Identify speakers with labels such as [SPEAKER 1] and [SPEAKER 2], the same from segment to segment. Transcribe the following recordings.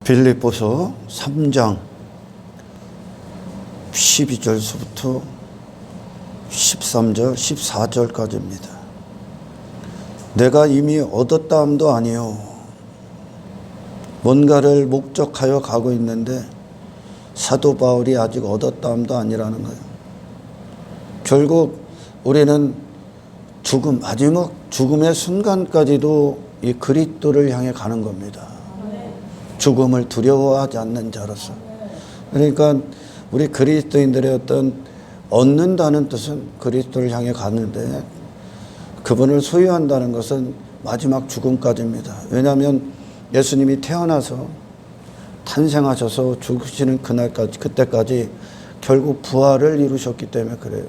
[SPEAKER 1] 빌립보서 3장 12절서부터 13절, 14절까지입니다. 내가 이미 얻었다함도 아니요 뭔가를 목적하여 가고 있는데 사도 바울이 아직 얻었다함도 아니라는 거예요. 결국 우리는 죽음, 마지막 죽음의 순간까지도 이 그리스도를 향해 가는 겁니다. 죽음을 두려워하지 않는 자로서. 그러니까 우리 그리스도인들의 어떤 얻는다는 뜻은 그리스도를 향해 가는데 그분을 소유한다는 것은 마지막 죽음까지입니다. 왜냐하면 예수님이 태어나서 탄생하셔서 죽으시는 그날까지, 그때까지 결국 부활을 이루셨기 때문에 그래요.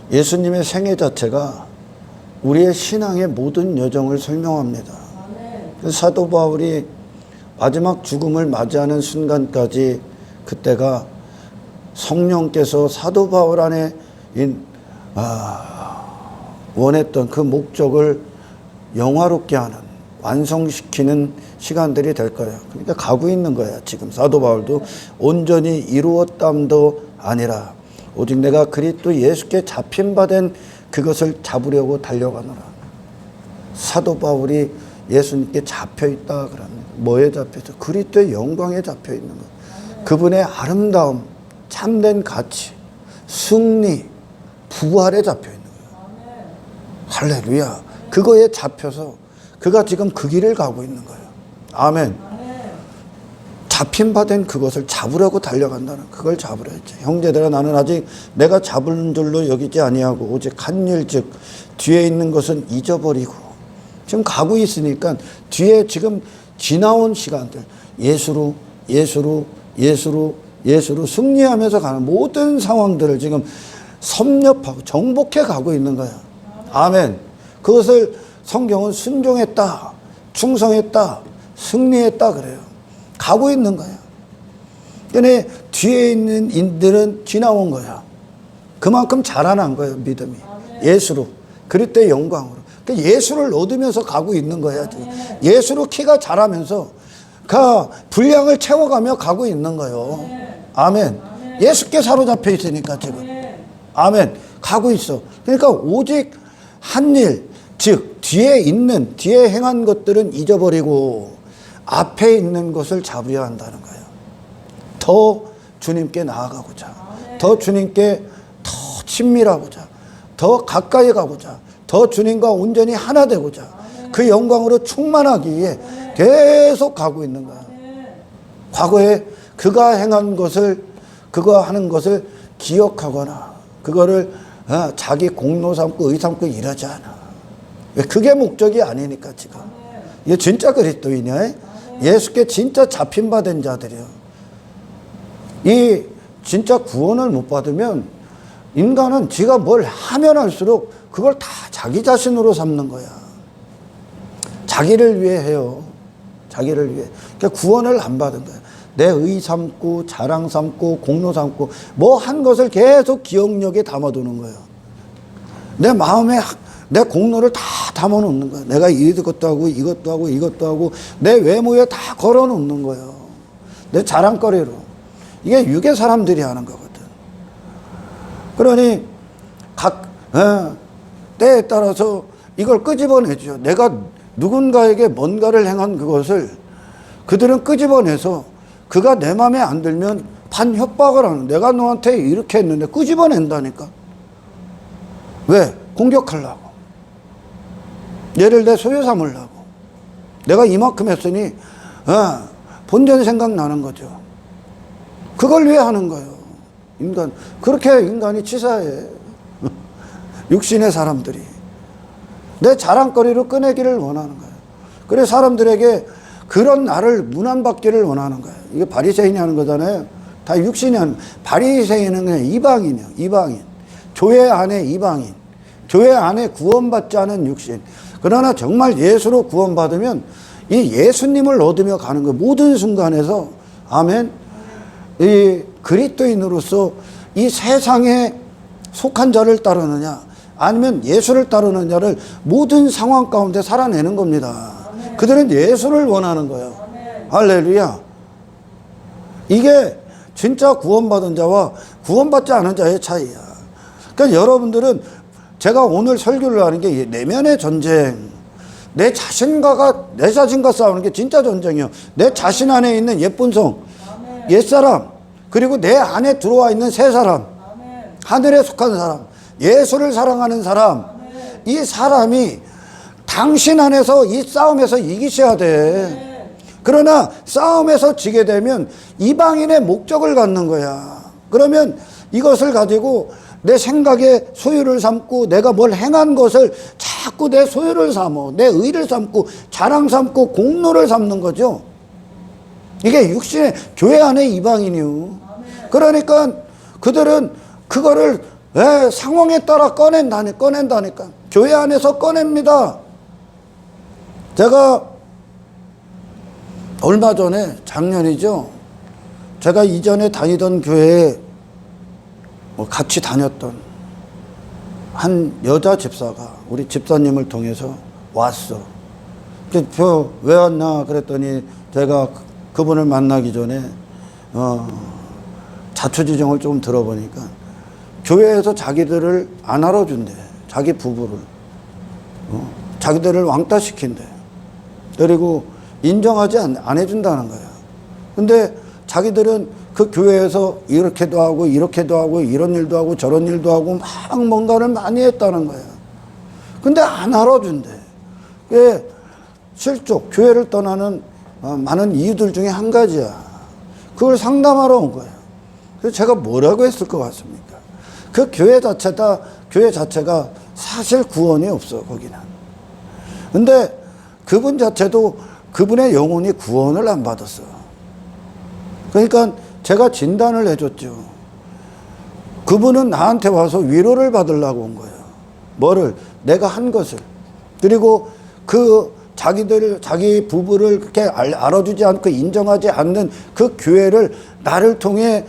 [SPEAKER 1] 예수님의 생애 자체가 우리의 신앙의 모든 여정을 설명합니다. 사도 바울이 마지막 죽음을 맞이하는 순간까지 그때가 성령께서 사도 바울 안에 원했던 그 목적을 영화롭게 하는, 완성시키는 시간들이 될 거예요. 그러니까 가고 있는 거야. 지금 사도 바울도 온전히 이루었담도 아니라 오직 내가 그리스도 예수께 잡힌 바 된 그것을 잡으려고 달려가노라. 사도 바울이 예수님께 잡혀있다 그럽니다. 뭐에 잡혀있어? 그리스도의 영광에 잡혀있는 것. 그분의 아름다움, 참된 가치, 승리, 부활에 잡혀있는 거예요. 할렐루야. 그거에 잡혀서 그가 지금 그 길을 가고 있는 거예요. 아멘. 잡힌 바 된 그것을 잡으려고 달려간다는, 그걸 잡으려 했죠. 형제들아, 나는 아직 내가 잡은 줄로 여기지 아니하고 오직 한 일, 즉 뒤에 있는 것은 잊어버리고 지금 가고 있으니까 뒤에 지금 지나온 시간들 예수로 승리하면서 가는 모든 상황들을 지금 섭렵하고 정복해 가고 있는 거예요. 아멘. 그것을 성경은 순종했다, 충성했다, 승리했다 그래요. 가고 있는 거예요. 그러니 뒤에 있는 인들은 지나온 거야. 그만큼 자라난 거예요. 믿음이. 예수로, 그리스도의 영광으로. 그러니까 예수를 얻으면서 가고 있는 거야. 예수로 키가 자라면서 그 분량을 채워가며 가고 있는 거예요. 아멘. 예수께 사로잡혀 있으니까 지금. 아멘. 가고 있어. 그러니까 오직 한 일, 즉 뒤에 행한 것들은 잊어버리고 앞에 있는 것을 잡으려 한다는 거예요. 더 주님께 나아가고자, 더 주님께 더 친밀하고자, 더 가까이 가고자, 더 주님과 온전히 하나 되고자, 그 영광으로 충만하기 위해 계속 가고 있는 거예요. 과거에 그가 행한 것을, 그가 하는 것을 기억하거나 그거를 자기 공로 삼고 의 삼고 이러지 않아. 왜? 그게 목적이 아니니까 지금. 이게 진짜 그리스도이냐? 예수께 진짜 잡힌 바 된 자들이요. 이 진짜 구원을 못 받으면 인간은 지가 뭘 하면 할수록 그걸 다 자기 자신으로 삼는 거야. 자기를 위해 해요. 자기를 위해. 그러니까 구원을 안 받은 거야. 내 의 삼고 자랑 삼고 공로 삼고 뭐 한 것을 계속 기억력에 담아두는 거예요. 내 마음에 내 공로를 다 담아놓는 거예요. 내가 이것도 하고 이것도 하고 이것도 하고 내 외모에 다 걸어놓는 거예요. 내 자랑거리로. 이게 유괴 사람들이 하는 거거든. 그러니 각 때에 따라서 이걸 끄집어내죠. 내가 누군가에게 뭔가를 행한 그것을 그들은 끄집어내서 그가 내 마음에 안 들면 반 협박을 하는, 내가 너한테 이렇게 했는데 끄집어낸다니까. 왜? 공격하려고. 얘를 내 소유 삼으려고. 내가 이만큼 했으니 본전 생각나는 거죠. 그걸 위해 하는 거예요. 인간. 그렇게 인간이 치사해. 육신의 사람들이. 내 자랑거리로 꺼내기를 원하는 거예요. 그래서 사람들에게 그런 나를 문안받기를 원하는 거예요. 이게 바리새인이 하는 거잖아요. 다 육신이 하는. 바리새인은 그냥 이방인이에요. 이방인. 교회 안에 이방인. 교회 안에 구원받지 않은 육신. 그러나 정말 예수로 구원받으면 이 예수님을 얻으며 가는 거 모든 순간에서 아멘. 이 그리스도인으로서 이 세상에 속한 자를 따르느냐 아니면 예수를 따르느냐를 모든 상황 가운데 살아내는 겁니다. 그들은 예수를 원하는 거예요. 할렐루야. 이게 진짜 구원받은 자와 구원받지 않은 자의 차이야. 그러니까 여러분들은 제가 오늘 설교를 하는 게 내면의 전쟁, 내 자신과 싸우는 게 진짜 전쟁이요. 내 자신 안에 있는 예쁜 성, 옛사람, 그리고 내 안에 들어와 있는 새 사람, 하늘에 속한 사람, 예수를 사랑하는 사람, 이 사람이 당신 안에서 이 싸움에서 이기셔야 돼. 그러나 싸움에서 지게 되면 이방인의 목적을 갖는 거야. 그러면 이것을 가지고 내 생각에 소유를 삼고 내가 뭘 행한 것을 자꾸 내 소유를 삼어, 내 의를 삼고 자랑 삼고 공로를 삼는 거죠. 이게 육신의 교회 안의 이방인이요. 그러니까 그들은 그거를 상황에 따라 꺼낸다니까. 교회 안에서 꺼냅니다. 제가 얼마 전에, 작년이죠, 제가 이전에 다니던 교회에 같이 다녔던 한 여자 집사가 우리 집사님을 통해서 왔어. 왜 왔나 그랬더니 제가 그분을 만나기 전에 자초지종을 좀 들어보니까 교회에서 자기들을 안 알아준대. 자기 부부를 자기들을 왕따시킨대. 그리고 인정하지 안 해준다는 거야. 근데 자기들은 그 교회에서 이렇게도 하고 이렇게도 하고 이런 일도 하고 저런 일도 하고 막 뭔가를 많이 했다는 거야. 근데 안 알아준대. 그게 실족, 교회를 떠나는 많은 이유들 중에 한 가지야. 그걸 상담하러 온 거야. 그래서 제가 뭐라고 했을 것 같습니까? 그 교회 자체가 사실 구원이 없어, 거기는. 근데 그분 자체도 그분의 영혼이 구원을 안 받았어. 그러니까 제가 진단을 해줬죠. 그분은 나한테 와서 위로를 받으려고 온 거예요. 뭐를? 내가 한 것을. 그리고 자기 부부를 그렇게 알아주지 않고 인정하지 않는 그 교회를 나를 통해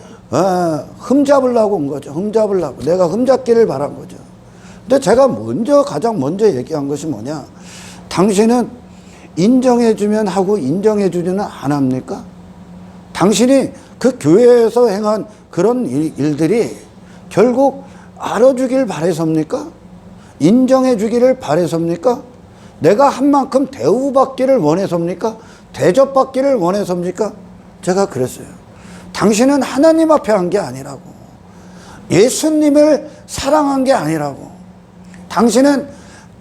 [SPEAKER 1] 흠잡으려고 온 거죠. 흠잡으려고. 내가 흠잡기를 바란 거죠. 근데 제가 가장 먼저 얘기한 것이 뭐냐? 당신은 인정해주면 하고 인정해주지는 안 합니까? 당신이 그 교회에서 행한 그런 일들이 결국 알아주길 바래섭니까? 인정해주기를 바래섭니까? 내가 한 만큼 대우받기를 원해섭니까? 대접받기를 원해섭니까? 제가 그랬어요. 당신은 하나님 앞에 한 게 아니라고. 예수님을 사랑한 게 아니라고. 당신은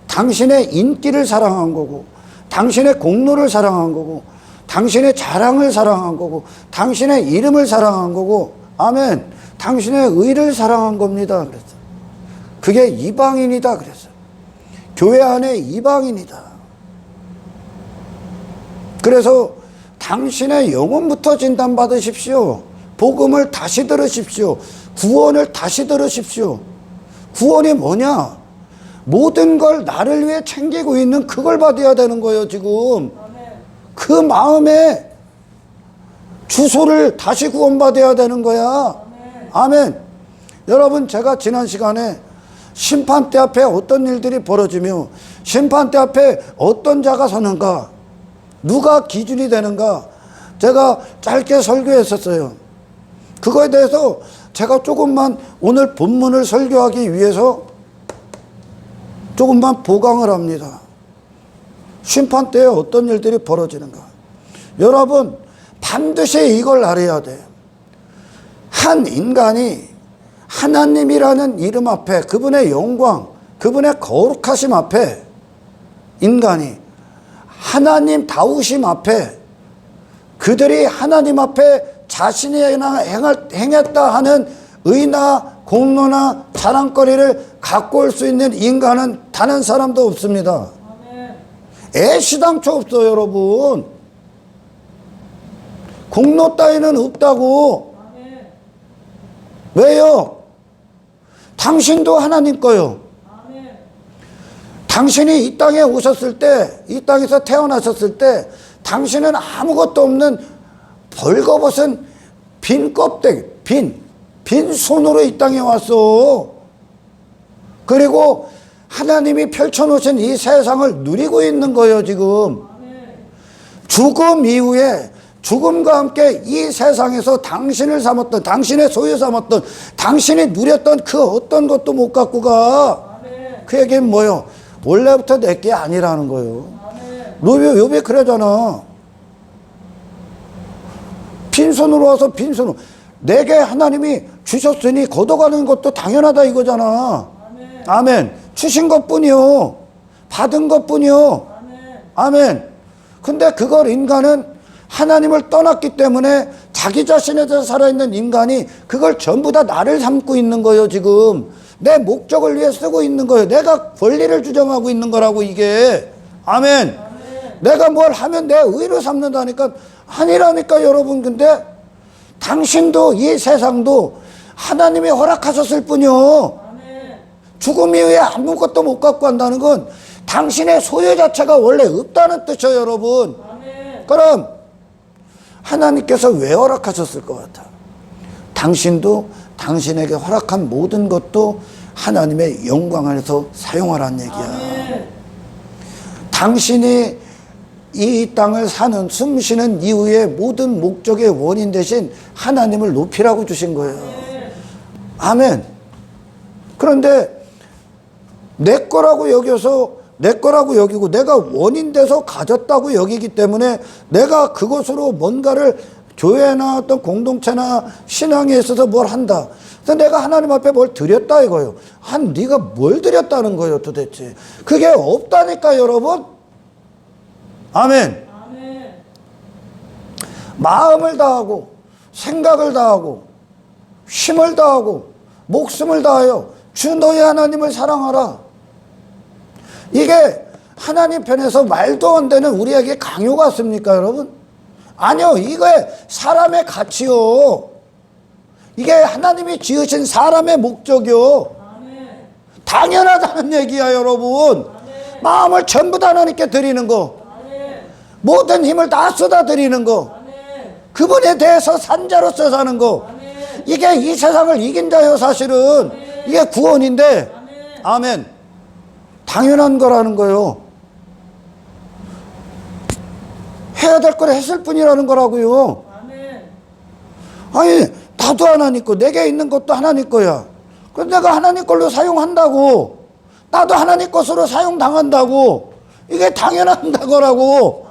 [SPEAKER 1] 당신의 인기를 사랑한 거고, 당신의 공로를 사랑한 거고, 당신의 자랑을 사랑한 거고, 당신의 이름을 사랑한 거고, 아멘. 당신의 의를 사랑한 겁니다. 그랬어요. 그게 이방인이다. 그랬어요. 교회 안에 이방인이다. 그래서 당신의 영혼부터 진단받으십시오. 복음을 다시 들으십시오. 구원을 다시 들으십시오. 구원이 뭐냐? 모든 걸 나를 위해 챙기고 있는 그걸 받아야 되는 거예요, 지금. 그 마음에 주소를 다시 구원받아야 되는 거야. 아멘. 여러분, 제가 지난 시간에 심판대 앞에 어떤 일들이 벌어지며 심판대 앞에 어떤 자가 서는가, 누가 기준이 되는가, 제가 짧게 설교했었어요. 그거에 대해서 제가 조금만 오늘 본문을 설교하기 위해서 조금만 보강을 합니다. 심판대에 어떤 일들이 벌어지는가. 여러분, 반드시 이걸 알아야 돼. 한 인간이 하나님이라는 이름 앞에, 그분의 영광, 그분의 거룩하심 앞에, 인간이 하나님 다우심 앞에, 그들이 하나님 앞에 자신이 행했다 하는 의나 공로나 자랑거리를 갖고 올 수 있는 인간은 단 한 사람도 없습니다. 애시당초 없어요, 여러분. 공로 따위는 없다고. 왜요? 당신도 하나님 거요. 당신이 이 땅에 오셨을 때, 이 땅에서 태어나셨을 때, 당신은 아무것도 없는 벌거벗은 빈 껍데기, 빈 손으로 이 땅에 왔어. 그리고 하나님이 펼쳐놓으신 이 세상을 누리고 있는 거예요, 지금. 죽음 이후에 죽음과 함께 이 세상에서 당신을 삼았던, 당신의 소유 삼았던, 당신이 누렸던 그 어떤 것도 못 갖고 가. 그 얘기는 뭐요? 원래부터 내게 아니라는 거예요. 욥이 그러잖아. 빈손으로 와서 빈손으로. 내게 하나님이 주셨으니 걷어가는 것도 당연하다 이거잖아. 아멘. 주신 것뿐이요. 받은 것뿐이요. 아멘. 근데 그걸 인간은 하나님을 떠났기 때문에 자기 자신에 대해서 살아있는 인간이 그걸 전부 다 나를 삼고 있는 거예요. 지금 내 목적을 위해 쓰고 있는 거예요. 내가 권리를 주장하고 있는 거라고 이게. 아멘. 내가 뭘 하면 내 의로 삼는다니까 아니라니까 여러분. 근데 당신도 이 세상도 하나님이 허락하셨을 뿐이요. 죽음 이후에 아무것도 못 갖고 간다는 건 당신의 소유 자체가 원래 없다는 뜻이에요 여러분. 그럼 하나님께서 왜 허락하셨을 것 같아? 당신도 당신에게 허락한 모든 것도 하나님의 영광 안에서 사용하라는 얘기야. 당신이 이 땅을 사는 숨쉬는 이후에 모든 목적의 원인 대신 하나님을 높이라고 주신 거예요. 아멘. 그런데 내 거라고 여겨서 내 거라고 여기고 내가 원인 돼서 가졌다고 여기기 때문에 내가 그것으로 뭔가를 교회나 어떤 공동체나 신앙에 있어서 뭘 한다. 그래서 내가 하나님 앞에 뭘 드렸다 이거예요. 네가 뭘 드렸다는 거예요 도대체. 그게 없다니까 여러분. 아멘. 마음을 다하고 생각을 다하고 힘을 다하고 목숨을 다하여 주 너의 하나님을 사랑하라. 이게 하나님 편에서 말도 안 되는 우리에게 강요 같습니까 여러분? 아니요. 이게 사람의 가치요. 이게 하나님이 지으신 사람의 목적이요. 당연하다는 얘기야 여러분. 마음을 전부 다 하나님께 드리는 거, 모든 힘을 다 쏟아 드리는 거, 그분에 대해서 산자로서 사는 거, 이게 이 세상을 이긴 자요 사실은. 이게 구원인데. 아멘. 당연한 거라는 거요. 해야 될 걸 했을 뿐이라는 거라고요. 아니 나도 하나님 거, 내게 있는 것도 하나님 거야. 그래서 내가 하나님 걸로 사용한다고, 나도 하나님 것으로 사용당한다고. 이게 당연한 거라고.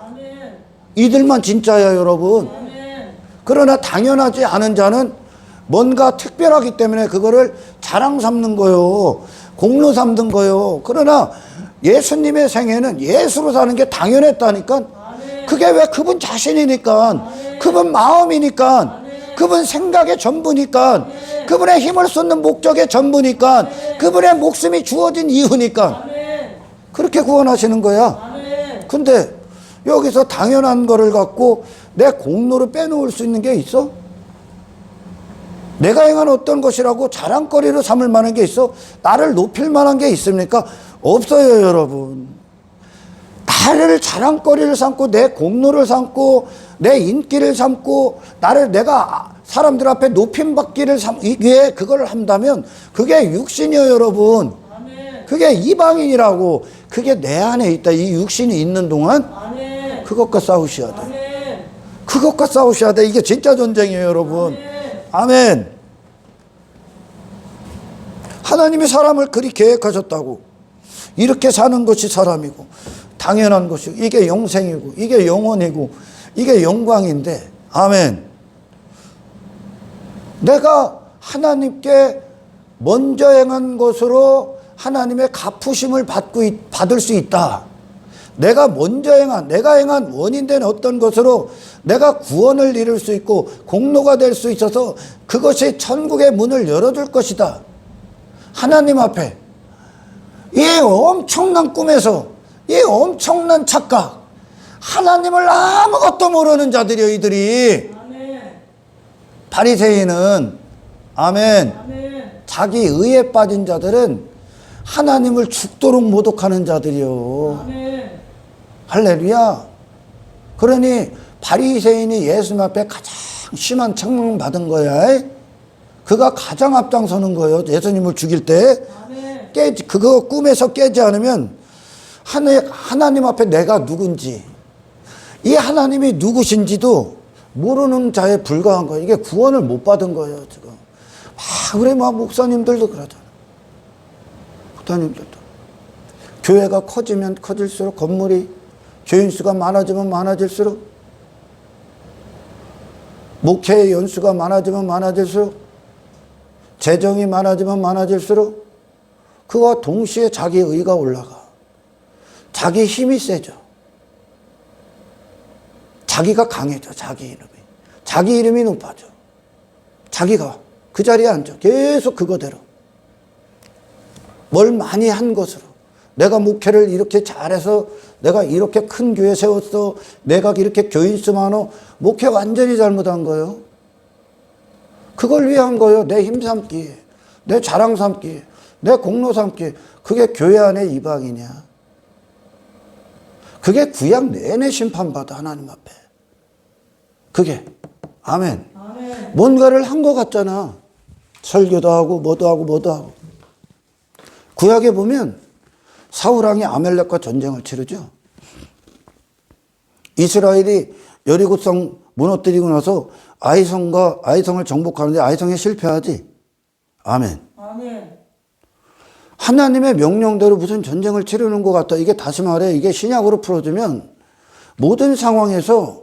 [SPEAKER 1] 이들만 진짜야 여러분. 그러나 당연하지 않은 자는 뭔가 특별하기 때문에 그거를 자랑 삼는 거요, 공로 삼는 거요. 그러나 예수님의 생애는 예수로 사는 게 당연했다니까. 그게 왜 그분 자신이니까, 그분 마음이니까, 그분 생각의 전부니까, 그분의 힘을 쏟는 목적의 전부니까, 그분의 목숨이 주어진 이유니까 그렇게 구원하시는 거야. 근데 여기서 당연한 거를 갖고 내 공로를 빼놓을 수 있는 게 있어? 내가 행한 어떤 것이라고 자랑거리로 삼을 만한 게 있어? 나를 높일 만한 게 있습니까? 없어요 여러분. 나를 자랑거리를 삼고 내 공로를 삼고 내 인기를 삼고 내가 사람들 앞에 높임받기를 위해 그걸 한다면 그게 육신이요 여러분. 그게 이방인이라고. 그게 내 안에 있다. 이 육신이 있는 동안 그것과 싸우셔야 돼. 그것과 싸우셔야 돼. 이게 진짜 전쟁이에요 여러분. 아멘. 하나님이 사람을 그리 계획하셨다고. 이렇게 사는 것이 사람이고 당연한 것이고 이게 영생이고 이게 영원이고 이게 영광인데. 아멘. 내가 하나님께 먼저 행한 것으로 하나님의 갚으심을 받을 수 있다. 내가 행한 원인된 어떤 것으로 내가 구원을 이룰 수 있고 공로가 될 수 있어서 그것이 천국의 문을 열어줄 것이다. 하나님 앞에 이 엄청난 꿈에서 이 엄청난 착각, 하나님을 아무것도 모르는 자들이요 이들이. 바리새인은 아멘. 자기 의에 빠진 자들은 하나님을 죽도록 모독하는 자들이요. 할렐루야. 그러니 바리새인이 예수님 앞에 가장 심한 책망받은 거야. 그가 가장 앞장서는 거예요. 예수님을 죽일 때 그거 꿈에서 깨지 않으면 하나님 앞에 내가 누군지, 이 하나님이 누구신지도 모르는 자에 불과한 거예요. 이게 구원을 못 받은 거예요, 지금. 그래, 막 목사님들도 그러잖아. 목사님들도. 교회가 커지면 커질수록 건물이, 교인 수가 많아지면 많아질수록, 목회의 연수가 많아지면 많아질수록, 재정이 많아지면 많아질수록, 그와 동시에 자기 의가 올라가. 자기 힘이 세져. 자기가 강해져, 자기 이름이. 자기 이름이 높아져. 자기가 그 자리에 앉아. 계속 그거대로. 뭘 많이 한 것으로. 내가 목회를 이렇게 잘해서 내가 이렇게 큰 교회 세웠어. 내가 이렇게 교인 수 많어. 목회 완전히 잘못한 거예요. 그걸 위한 거예요. 내 힘 삼기, 내 자랑 삼기, 내 공로 삼기. 그게 교회 안에 이방이냐. 그게 구약 내내 심판받아, 하나님 앞에. 그게. 아멘.
[SPEAKER 2] 아멘.
[SPEAKER 1] 뭔가를 한 것 같잖아. 설교도 하고 뭐도 하고 뭐도 하고. 구약에 보면 사울왕이 아멜렉과 전쟁을 치르죠. 이스라엘이 여리고성 무너뜨리고 나서 아이성을 정복하는데 아이성에 실패하지. 아멘.
[SPEAKER 2] 아멘.
[SPEAKER 1] 하나님의 명령대로 무슨 전쟁을 치르는 것 같다. 이게 다시 말해, 이게 신약으로 풀어주면 모든 상황에서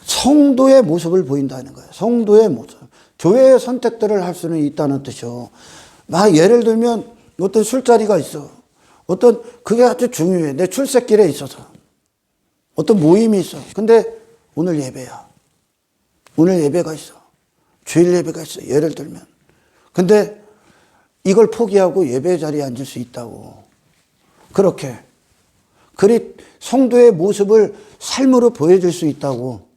[SPEAKER 1] 성도의 모습을 보인다는 거예요. 성도의 모습. 교회의 선택들을 할 수는 있다는 뜻이요. 예를 들면 어떤 술자리가 있어. 그게 아주 중요해. 내 출첵길에 있어서. 어떤 모임이 있어. 근데 오늘 예배야. 오늘 예배가 있어. 주일 예배가 있어. 예를 들면. 근데 이걸 포기하고 예배 자리에 앉을 수 있다고. 그렇게. 그리 성도의 모습을 삶으로 보여줄 수 있다고.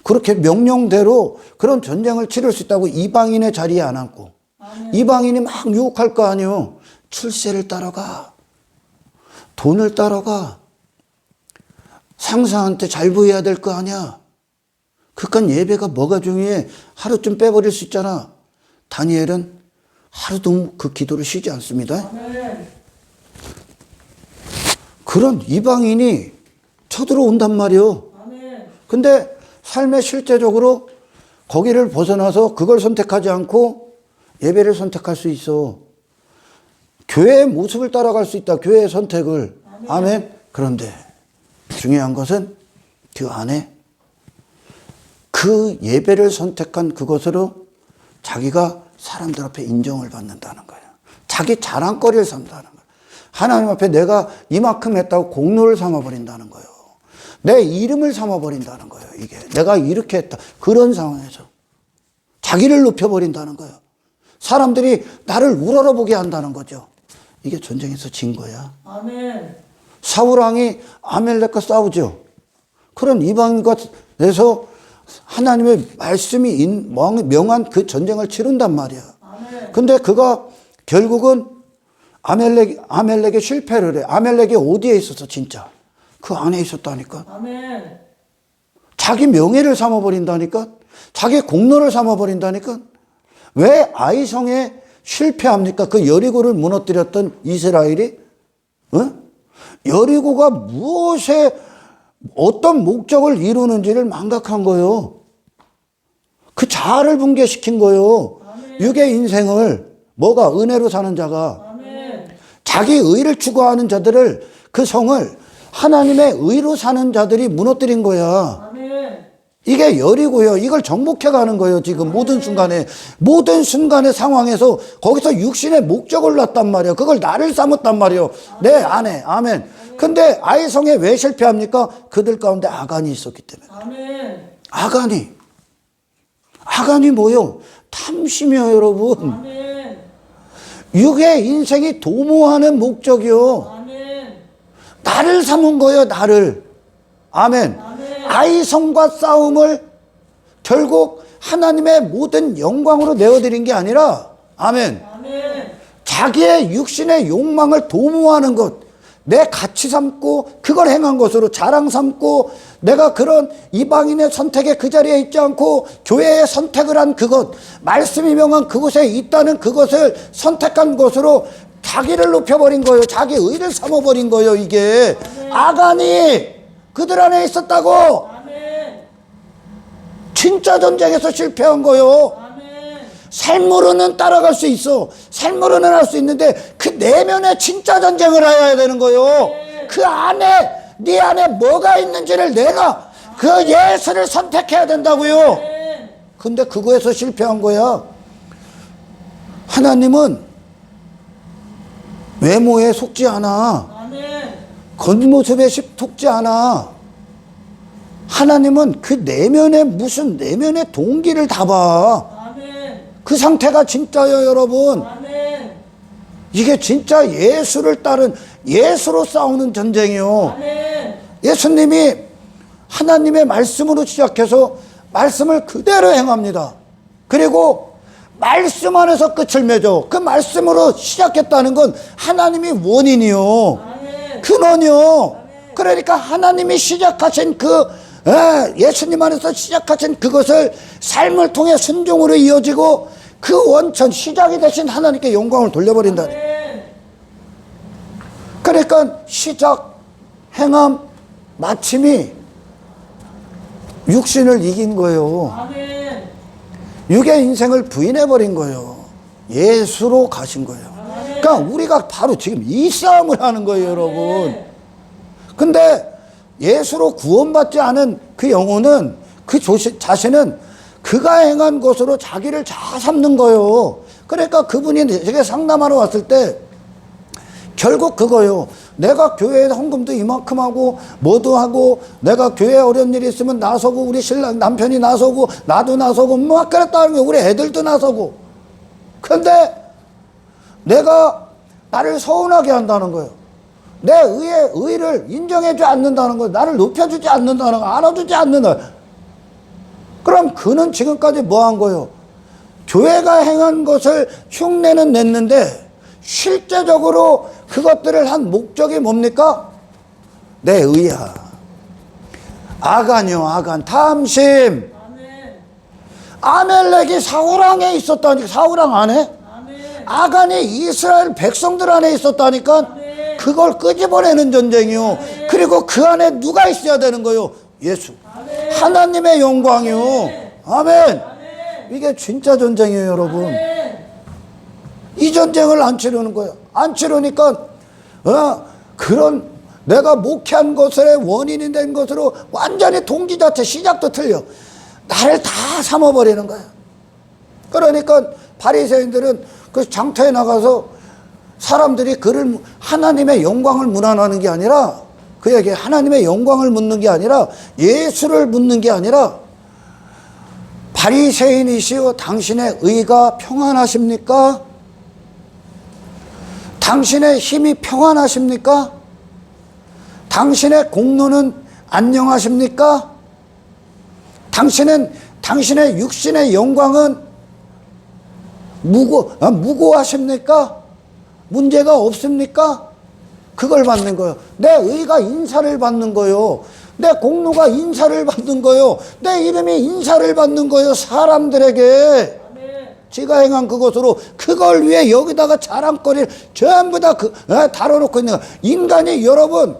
[SPEAKER 1] 그렇게 명령대로 그런 전쟁을 치를 수 있다고. 이방인의 자리에 안 앉고.
[SPEAKER 2] 아멘.
[SPEAKER 1] 이방인이 막 유혹할 거 아니에요. 출세를 따라가. 돈을 따라가. 상사한테 잘 보여야 될 거 아니야. 그러니까 예배가 뭐가 중요해. 하루쯤 빼버릴 수 있잖아. 다니엘은 하루도 그 기도를 쉬지 않습니다.
[SPEAKER 2] 아멘.
[SPEAKER 1] 그런 이방인이 쳐들어온단 말이에요.
[SPEAKER 2] 아멘.
[SPEAKER 1] 근데 삶에 실제적으로 거기를 벗어나서 그걸 선택하지 않고 예배를 선택할 수 있어. 교회의 모습을 따라갈 수 있다. 교회의 선택을.
[SPEAKER 2] 아멘.
[SPEAKER 1] 아멘. 그런데 중요한 것은 그 안에 그 예배를 선택한 그것으로 자기가 사람들 앞에 인정을 받는다는 거예요. 자기 자랑거리를 삼다는 거예요. 하나님 앞에 내가 이만큼 했다고 공로를 삼아버린다는 거예요. 내 이름을 삼아버린다는 거예요. 이게 내가 이렇게 했다. 그런 상황에서 자기를 높여버린다는 거예요. 사람들이 나를 우러러보게 한다는 거죠. 이게 전쟁에서 진 거야.
[SPEAKER 2] 아멘.
[SPEAKER 1] 사울왕이 아멜렉과 싸우죠. 그런 이방인과 해서 하나님의 말씀이 명한 그 전쟁을 치른단 말이야.
[SPEAKER 2] 아멘.
[SPEAKER 1] 근데 그가 결국은 아멜렉에 실패를 해. 아멜렉이 어디에 있었어, 진짜? 그 안에 있었다니까.
[SPEAKER 2] 아멘.
[SPEAKER 1] 자기 명예를 삼아버린다니까. 자기 공로를 삼아버린다니까. 왜 아이성에 실패합니까? 그 여리고를 무너뜨렸던 이스라엘이? 여리고가 무엇에 어떤 목적을 이루는지를 망각한 거예요. 그 자아를 붕괴시킨 거예요.
[SPEAKER 2] 아멘.
[SPEAKER 1] 육의 인생을. 뭐가? 은혜로 사는 자가.
[SPEAKER 2] 아멘.
[SPEAKER 1] 자기 의를 추구하는 자들을, 그 성을 하나님의 의로 사는 자들이 무너뜨린 거야.
[SPEAKER 2] 아멘.
[SPEAKER 1] 이게 여리고요. 이걸 정복해 가는 거예요. 지금 모든 순간의 상황에서 거기서 육신의 목적을 놨단 말이에요. 그걸 나를 삼았단 말이에요. 내 안에. 아멘. 근데 아이성에 왜 실패합니까? 그들 가운데 아간이 있었기 때문에.
[SPEAKER 2] 아멘.
[SPEAKER 1] 아간이 뭐요? 탐심이요, 여러분.
[SPEAKER 2] 아멘.
[SPEAKER 1] 육의 인생이 도모하는 목적이요.
[SPEAKER 2] 아멘.
[SPEAKER 1] 나를 삼은 거예요, 나를. 아멘.
[SPEAKER 2] 아멘.
[SPEAKER 1] 아이성과 싸움을 결국 하나님의 모든 영광으로 내어드린 게 아니라, 아멘.
[SPEAKER 2] 아멘.
[SPEAKER 1] 자기의 육신의 욕망을 도모하는 것, 내 가치 삼고 그걸 행한 것으로 자랑 삼고, 내가 그런 이방인의 선택에 그 자리에 있지 않고 교회의 선택을 한 그것, 말씀이 명한 그곳에 있다는 그것을 선택한 것으로 자기를 높여버린 거예요. 자기 의를 삼아버린 거예요. 이게 아간이 그들 안에 있었다고.
[SPEAKER 2] 아멘.
[SPEAKER 1] 진짜 전쟁에서 실패한 거요.
[SPEAKER 2] 아멘.
[SPEAKER 1] 삶으로는 따라갈 수 있어. 삶으로는 할 수 있는데 그 내면에 진짜 전쟁을 해야 되는 거요. 그 안에 네 안에 뭐가 있는지를 내가 그 예수를 선택해야 된다고요.
[SPEAKER 2] 아멘.
[SPEAKER 1] 근데 그거에서 실패한 거야. 하나님은 외모에 속지 않아.
[SPEAKER 2] 아멘.
[SPEAKER 1] 겉모습에 속지 않아. 하나님은 그 내면의 동기를 다 봐.
[SPEAKER 2] 아멘.
[SPEAKER 1] 그 상태가 진짜예요, 여러분.
[SPEAKER 2] 아멘.
[SPEAKER 1] 이게 진짜 예수를 따른, 예수로 싸우는 전쟁이요.
[SPEAKER 2] 아멘.
[SPEAKER 1] 예수님이 하나님의 말씀으로 시작해서 말씀을 그대로 행합니다. 그리고 말씀 안에서 끝을 맺어. 그 말씀으로 시작했다는 건 하나님이 원인이요.
[SPEAKER 2] 아멘.
[SPEAKER 1] 근원이요. 그러니까 하나님이 시작하신 예수님 안에서 시작하신 그것을 삶을 통해 순종으로 이어지고 그 원천 시작이 되신 하나님께 영광을 돌려버린다.
[SPEAKER 2] 아멘.
[SPEAKER 1] 그러니까 시작, 행함, 마침이 육신을 이긴 거예요.
[SPEAKER 2] 아멘.
[SPEAKER 1] 육의 인생을 부인해버린 거예요. 예수로 가신 거예요. 그러니까 우리가 바로 지금 이 싸움을 하는 거예요, 여러분. 근데 예수로 구원받지 않은 그 영혼은 그 자신은 그가 행한 것으로 자기를 다 삼는 거예요. 그러니까 그분이 제게 상담하러 왔을 때 결국 그거요. 내가 교회에 헌금도 이만큼 하고 뭐도 하고 내가 교회에 어려운 일이 있으면 나서고 우리 신랑 남편이 나서고 나도 나서고 막 그랬다는 거예요. 우리 애들도 나서고. 그런데 내가 나를 서운하게 한다는 거예요. 내 의를 인정해주지 않는다는 거예요. 나를 높여주지 않는다는 거예요. 알아주지 않는다. 그럼 그는 지금까지 뭐 한 거예요? 교회가 행한 것을 흉내는 냈는데 실제적으로 그것들을 한 목적이 뭡니까? 내 의야. 아간이요, 아간. 탐심.
[SPEAKER 2] 아멘.
[SPEAKER 1] 아멜렉이 사울왕에 있었다니까. 사울왕 안에?
[SPEAKER 2] 아멘.
[SPEAKER 1] 아간이 이스라엘 백성들 안에 있었다니까.
[SPEAKER 2] 아멘.
[SPEAKER 1] 그걸 끄집어내는 전쟁이요. 그리고 그 안에 누가 있어야 되는 거요? 예수.
[SPEAKER 2] 아멘.
[SPEAKER 1] 하나님의 영광이요. 아멘.
[SPEAKER 2] 아멘.
[SPEAKER 1] 이게 진짜 전쟁이에요, 여러분.
[SPEAKER 2] 아멘.
[SPEAKER 1] 이 전쟁을 안 치르는 거예요. 안 치르니까 그런 내가 목회한 것의 원인이 된 것으로 완전히 동기 자체 시작도 틀려. 나를 다 삼아버리는 거야. 그러니까 바리새인들은 그 장터에 나가서 사람들이 그를 하나님의 영광을 문안하는 게 아니라 그에게 하나님의 영광을 묻는 게 아니라 예수를 묻는 게 아니라 바리새인이시여 당신의 의가 평안하십니까? 당신의 힘이 평안하십니까? 당신의 공로는 안녕하십니까? 당신의 육신의 영광은 무고하십니까? 문제가 없습니까? 그걸 받는 거예요. 내 의가 인사를 받는 거예요. 내 공로가 인사를 받는 거예요. 내 이름이 인사를 받는 거예요. 사람들에게. 지가 행한 그것으로 그걸 위해 여기다가 자랑거리를 전부 다 다뤄놓고 있는 거예요. 인간이 여러분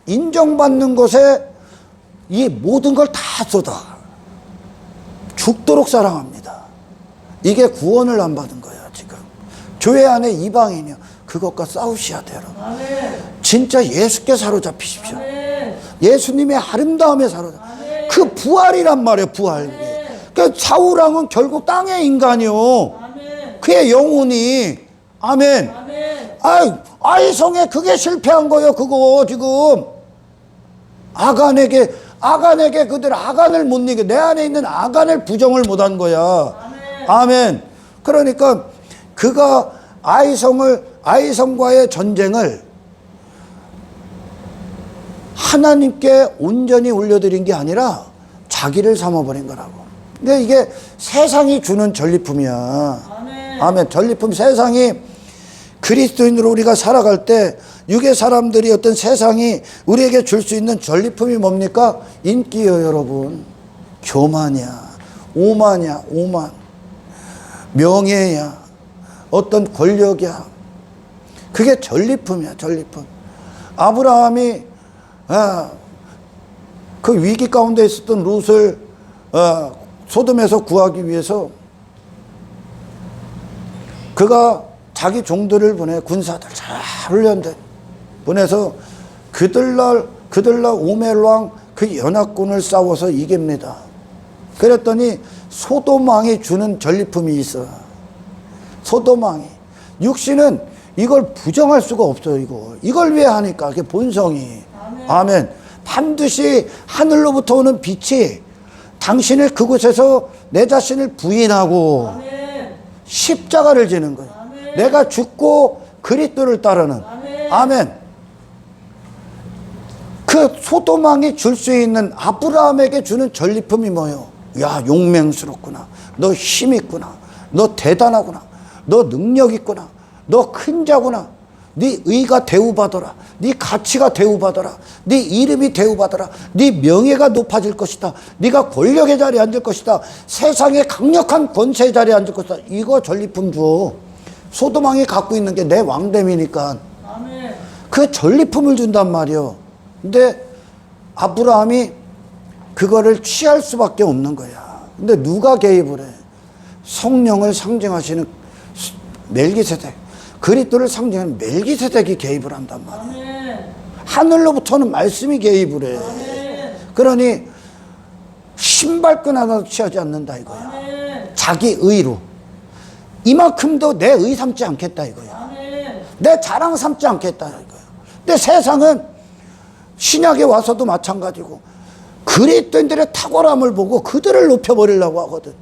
[SPEAKER 1] 인정받는 것에 이 모든 걸 다 쏟아. 죽도록 사랑합니다. 이게 구원을 안 받은 거예요, 지금. 교회 안에 이방인이요. 그것과 싸우셔야 돼요. 진짜 예수께 사로잡히십시오. 예수님의 아름다움에 사로잡혀. 그 부활이란 말이에요, 부활. 그러니까 사울왕은 결국 땅의 인간이요. 그의 영혼이. 아멘. 아이성에 그게 실패한 거예요, 그거 지금. 아간에게 그들 아간을 못 이겨. 내 안에 있는 아간을 부정을 못한 거야. 아멘. 그러니까 그가 아이성과의 전쟁을 하나님께 온전히 올려드린 게 아니라 자기를 삼아버린 거라고. 근데 이게 세상이 주는 전리품이야. 아멘. 전리품. 세상이 그리스도인으로 우리가 살아갈 때 육의 사람들이 어떤 세상이 우리에게 줄 수 있는 전리품이 뭡니까? 인기요, 여러분. 교만이야. 오만이야. 오만. 명예야. 어떤 권력이야. 그게 전리품이야. 전리품. 아브라함이 그 위기 가운데 있었던 롯을 소돔에서 구하기 위해서 그가 자기 종들을 보내, 군사들 잘 훈련된 보내서 그들날 오멜 왕 그 연합군을 싸워서 이깁니다. 그랬더니 소돔 왕이 주는 전리품이 있어. 소돔 왕이. 육신은 이걸 부정할 수가 없어요. 이걸 왜 하니까 그게 본성이. 아멘. 반드시 하늘로부터 오는 빛이 당신을 그곳에서 내 자신을 부인하고 십자가를 지는 거예요. 내가 죽고 그리스도를 따르는. 아멘. 그 소돔 왕이 줄 수 있는 아브라함에게 주는 전리품이 뭐예요? 야, 용맹스럽구나. 너 힘 있구나. 너 대단하구나. 너 능력 있구나. 너 큰 자구나. 네 의가 대우받아라. 네 가치가 대우받아라. 네 이름이 대우받아라. 네 명예가 높아질 것이다. 네가 권력의 자리에 앉을 것이다. 세상의 강력한 권세의 자리에 앉을 것이다. 이거 전리품 줘. 소돔 왕이 갖고 있는 게 내 왕됨이니까 그 전리품을 준단 말이요. 근데 아브라함이 그거를 취할 수밖에 없는 거야. 근데 누가 개입을 해? 성령을 상징하시는 멜기세덱, 그리스도를 상징하는 멜기세덱이 개입을 한단 말이야. 하늘로부터는 말씀이 개입을 해. 그러니 신발끈 하나도 취하지 않는다 이거야. 자기 의로 이만큼도 내 의 삼지 않겠다 이거야. 내 자랑 삼지 않겠다 이거야. 근데 세상은 신약에 와서도 마찬가지고 그리스도인들의 탁월함을 보고 그들을 높여버리려고 하거든.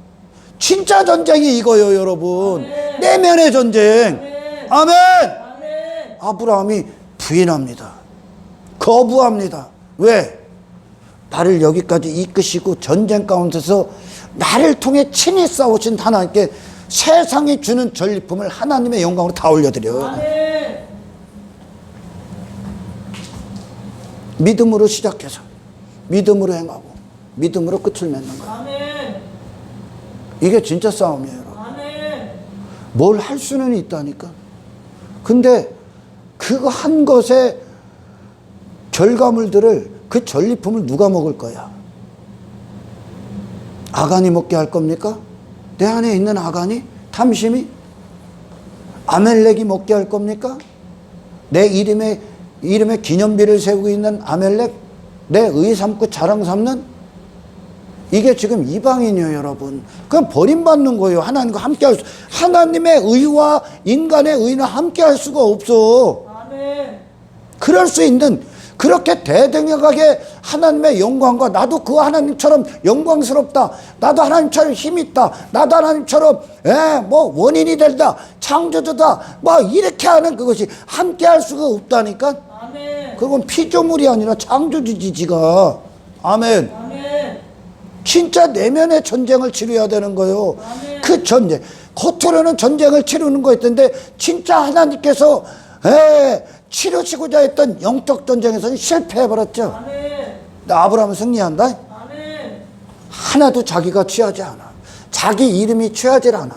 [SPEAKER 1] 진짜 전쟁이 이거예요 여러분. 내면의 전쟁. 아멘. 아브라함이 부인합니다. 거부합니다. 왜? 나를 여기까지 이끄시고 전쟁 가운데서 나를 통해 친히 싸우신 하나님께 세상이 주는 전리품을 하나님의 영광으로 다 올려드려요. 믿음으로 시작해서 믿음으로 행하고 믿음으로 끝을 맺는 거예요. 이게 진짜 싸움이에요. 뭘 할 수는 있다니까. 근데 그거 한 것의 결과물들을, 그 전리품을 누가 먹을 거야? 아간이 먹게 할 겁니까? 내 안에 있는 아간이? 탐심이? 아멜렉이 먹게 할 겁니까? 내 이름에 기념비를 세우고 있는 아멜렉? 내 의 삼고 자랑 삼는? 이게 지금 이방인이에요 여러분. 그건 버림받는 거예요. 하나님과 함께 할 수, 하나님의 의와 인간의 의는 함께 할 수가 없어. 아멘. 그럴 수 있는, 그렇게 대등하게 하나님의 영광과, 나도 그 하나님처럼 영광스럽다, 나도 하나님처럼 힘있다, 나도 하나님처럼 뭐 원인이 된다, 창조주다, 뭐 이렇게 하는 그것이 함께 할 수가 없다니까. 아멘. 그건 피조물이 아니라 창조주지 지가. 아멘. 아멘. 진짜 내면의 전쟁을 치러야 되는 거예요. 아멘. 그 전쟁, 겉으로는 전쟁을 치르는 거였던데 진짜 하나님께서 치르시고자 했던 영적 전쟁에서는 실패해버렸죠. 아멘. 근데 아브라함은 승리한다. 아멘. 하나도 자기가 취하지 않아. 자기 이름이 취하질 않아.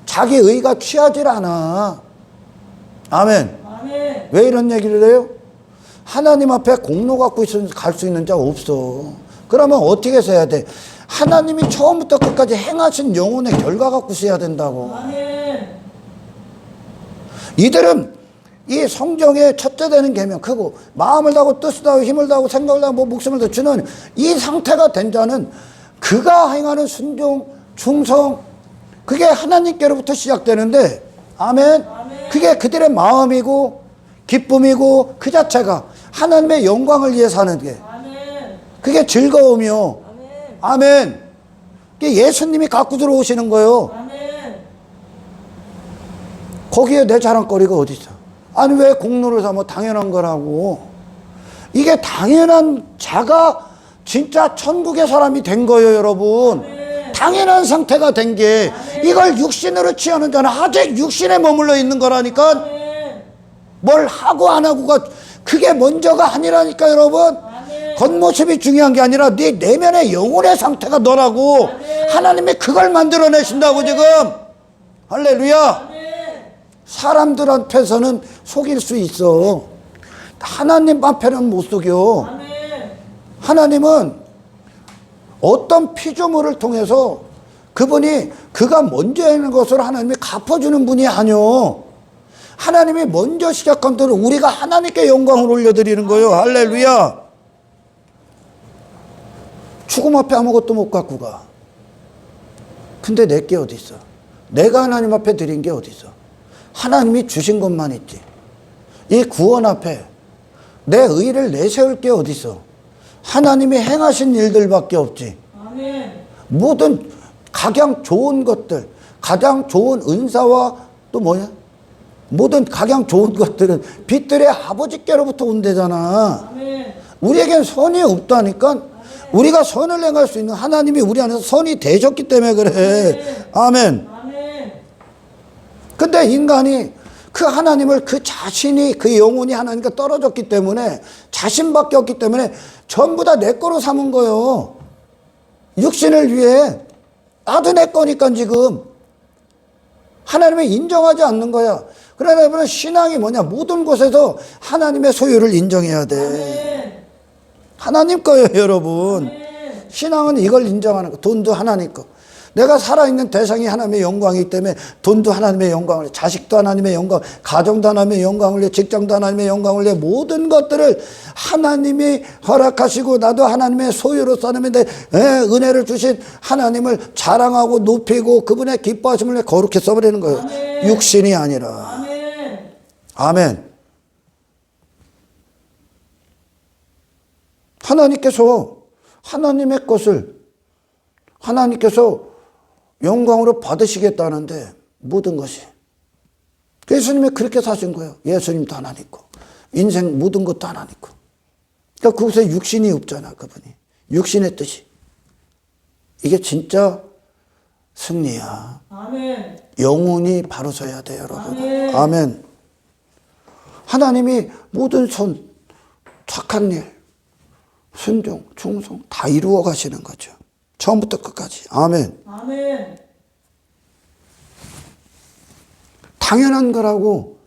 [SPEAKER 1] 자기 의가 취하질 않아. 아멘. 아멘. 왜 이런 얘기를 해요? 하나님 앞에 공로 갖고 갈 수 있는 자가 없어. 그러면 어떻게 해서 해야 돼? 하나님이 처음부터 끝까지 행하신 영혼의 결과 갖고 써야 된다고. 아멘. 이들은 이 성경의 첫째 되는 계명, 크고 마음을 다하고 뜻을 다하고 힘을 다하고 생각을 다하고 목숨을 다하고 주는 이 상태가 된 자는 그가 행하는 순종, 충성, 그게 하나님께로부터 시작되는데, 아멘. 아멘. 그게 그들의 마음이고 기쁨이고 그 자체가 하나님의 영광을 위해서 하는 게, 아멘. 그게 즐거움이요. 아멘. 아멘. 그게 예수님이 갖고 들어오시는 거예요. 아멘. 거기에 내 자랑거리가 어디 있어? 아니 왜 공로를 삼아? 당연한 거라고. 이게 당연한 자가 진짜 천국의 사람이 된 거예요 여러분. 아멘. 당연한 상태가 된 게, 이걸 육신으로 취하는 자는 아직 육신에 머물러 있는 거라니까. 아멘. 뭘 하고 안 하고가 그게 먼저가 아니라니까 여러분. 아멘. 겉모습이 중요한 게 아니라 네 내면의 영혼의 상태가 너라고. 아멘. 하나님이 그걸 만들어내신다고. 아멘. 지금 할렐루야. 아멘. 사람들 앞에서는 속일 수 있어. 하나님 앞에는 못 속여. 아멘. 하나님은 어떤 피조물을 통해서 그분이 그가 먼저 하는 것을 하나님이 갚아주는 분이 아니요. 하나님이 먼저 시작한 대로 우리가 하나님께 영광을 올려드리는 거예요. 할렐루야. 죽음 앞에 아무것도 못 갖고 가. 근데 내게 어디 있어? 내가 하나님 앞에 드린 게 어디 있어? 하나님이 주신 것만 있지. 이 구원 앞에 내 의를 내세울 게 어디 있어? 하나님이 행하신 일들밖에 없지.
[SPEAKER 2] 아멘.
[SPEAKER 1] 모든 가장 좋은 것들, 가장 좋은 은사와 또 뭐야? 모든 가장 좋은 것들은 빛들의 아버지께로부터 온대잖아.
[SPEAKER 2] 아멘.
[SPEAKER 1] 우리에겐 선이 없다니까. 우리가 선을 행할 수 있는 하나님이 우리 안에서 선이 되셨기 때문에 그래. 아멘.
[SPEAKER 2] 아멘.
[SPEAKER 1] 근데 인간이 그 하나님을 그 자신이 그 영혼이 하나님과 떨어졌기 때문에 자신밖에 없기 때문에 전부 다 내 거로 삼은 거예요. 육신을 위해. 나도 내 거니까 지금. 하나님을 인정하지 않는 거야. 그러다 보면 신앙이 뭐냐? 모든 곳에서 하나님의 소유를 인정해야 돼.
[SPEAKER 2] 아멘.
[SPEAKER 1] 하나님 거예요, 여러분.
[SPEAKER 2] 아멘.
[SPEAKER 1] 신앙은 이걸 인정하는 거. 돈도 하나님 거. 내가 살아있는 대상이 하나님의 영광이기 때문에 돈도 하나님의 영광을 내, 자식도 하나님의 영광, 가정도 하나님의 영광을 내, 직장도 하나님의 영광을 내, 모든 것들을 하나님이 허락하시고 나도 하나님의 소유로 써내면 돼. 은혜를 주신 하나님을 자랑하고 높이고 그분의 기뻐하심을 내 거룩히 써버리는 거예요.
[SPEAKER 2] 아멘.
[SPEAKER 1] 육신이 아니라.
[SPEAKER 2] 아멘.
[SPEAKER 1] 아멘. 하나님께서 하나님의 것을 하나님께서 영광으로 받으시겠다는데 모든 것이 예수님이 그렇게 사신 거예요. 예수님도 하나님 거, 인생 모든 것도 하나님 거. 그러니까 그곳에 육신이 없잖아. 그분이 육신의 뜻이. 이게 진짜 승리야.
[SPEAKER 2] 아멘.
[SPEAKER 1] 영혼이 바로 서야 돼요, 여러분.
[SPEAKER 2] 아멘.
[SPEAKER 1] 아멘. 하나님이 모든 선, 착한 일, 순종, 충성 다 이루어 가시는 거죠. 처음부터 끝까지. 아멘.
[SPEAKER 2] 아멘.
[SPEAKER 1] 당연한 거라고.